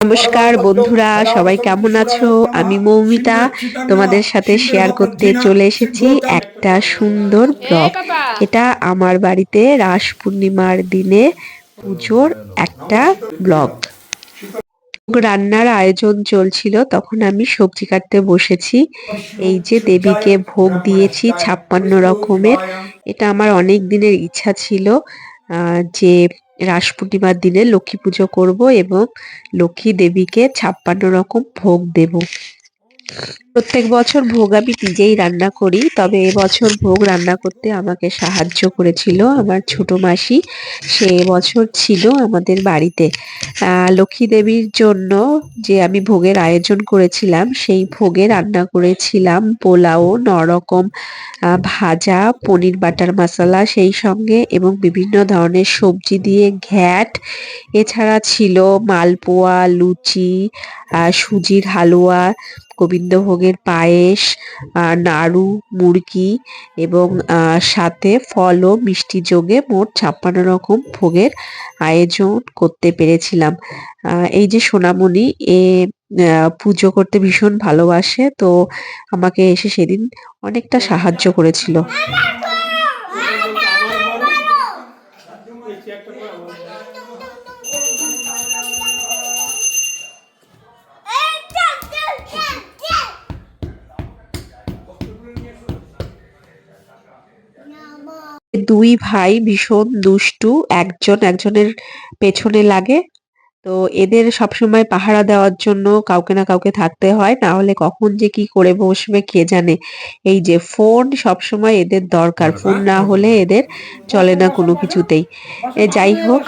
নমস্কার বন্ধুরা, সবাই কেমন আছো? আমি মৌমিতা তোমাদের সাথে শেয়ার করতে চলে এসেছি একটা সুন্দর ব্লগ। এটা আমার বাড়িতে রাস পূর্ণিমার দিনে পুজোর একটা ব্লগ। রান্নার আয়োজন চলছিল, তখন আমি সবজি কাটতে বসেছি। এই যে দেবীকে ভোগ দিয়েছি 56 রকমের। এটা আমার অনেক দিনের ইচ্ছা ছিল যে রাস পূর্ণিমার দিনে লক্ষ্মী পুজো করব এবং লক্ষ্মী দেবীকে 56 রকম ভোগ দেব। প্রত্যেক বছর ভোগ আমি নিজেই রান্না করি, তবে এবছর ভোগ রান্না করতে আমাকে সাহায্য করেছিল আমার ছোট মাসি। সে এবছর ছিল আমাদের বাড়িতে। লক্ষ্মী দেবীর জন্য যে আমি ভোগের আয়োজন করেছিলাম, সেই ভোগে রান্না করেছিলাম পোলাও, 9 রকম ভাজা, পনির বাটার মশলা সেই সঙ্গে এবং বিভিন্ন ধরনের সবজি দিয়ে ঘ্যাট। এছাড়া ছিল মালপোয়া, লুচি, সুজির হালুয়া, গোবিন্দভোগের পায়েস, নাড়ু, মুড়কি এবং সাথে ফল ও মিষ্টি যোগে মোট 56 রকম ভোগের আয়োজন করতে পেরেছিলাম। এই যে সোনামণি, এ পুজো করতে ভীষণ ভালোবাসে, তো আমাকে এসে সেদিন অনেকটা সাহায্য করেছিল। দুই ভাই ভীষণ দুষ্টু, একজন একজনের পেছনে লাগে। তো এদের সবসময় পাহারা দেওয়ার জন্য কাউকে না কাউকে থাকতে হয়, না হলে কখন যে কি করে বসবে কে জানে। এই যে ফোন সবসময় এদের দরকার, ফোন না হলে এদের চলে না কোনো কিছুতেই। যাই হোক,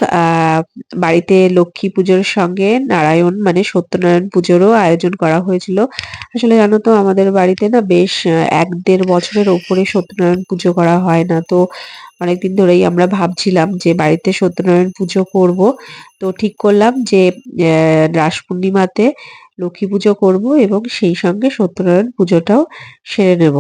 বাড়িতে লক্ষ্মী পুজোর সঙ্গে নারায়ণ মানে সত্যনারায়ণ পুজোরও আয়োজন করা হয়েছিল। আসলে জানো তো, আমাদের বাড়িতে না বেশ 1-1.5 বছরের ওপরে সত্যনারায়ণ পুজো করা হয় না। তো অনেকদিন ধরেই আমরা ভাবছিলাম যে বাড়িতে সত্যনারায়ণ পুজো করব। তো ঠিক করলাম যে রাস পূর্ণিমাতে লক্ষ্মী পুজো করব এবং সেই সঙ্গে সত্যনারায়ণ পুজোটাও সেরে নেব।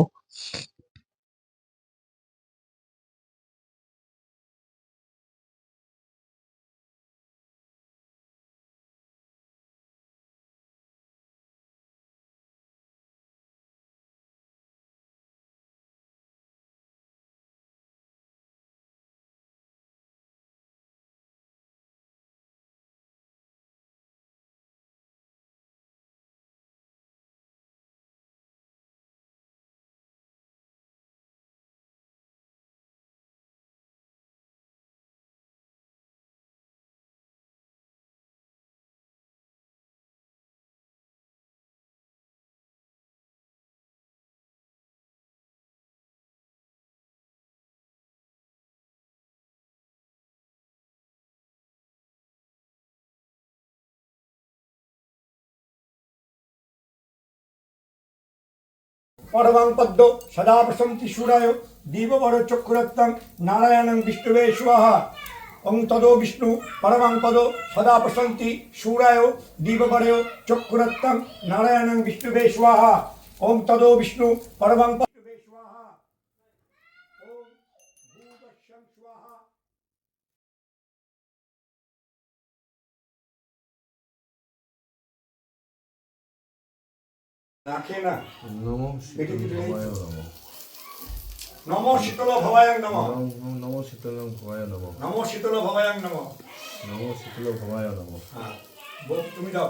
परमं पद्मो सदा प्रसन्ति शूराय दीपवर चक्षुरत्नं नारायणं विष्णुवे स्वाहा। ओं तदो विष्णु परमं पदो सदा प्रसन्ति शूराय दीपवर चक्षुरत्नं नारायणं विष्णुवे स्वाहा। ओं तदो विष्णु परमं पदो स्वाहा। ओं भूतशं स्वाहा। রাখে না নমো নমো শীতল ভবায়ং নমঃ নমো শীতল ভবায় নমঃ নমো শীতল ভবায়ং নমঃ নমো শীতল ভবায় নমঃ। হ্যাঁ, তুমি দাও।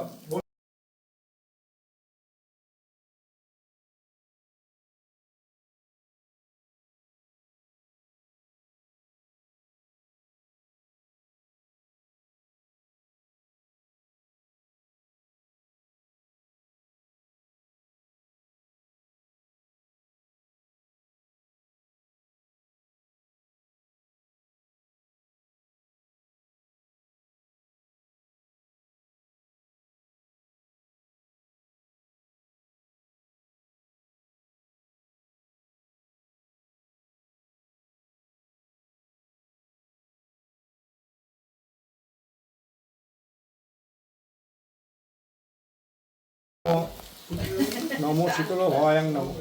নমো শীতল ভবায়ং নমঃ।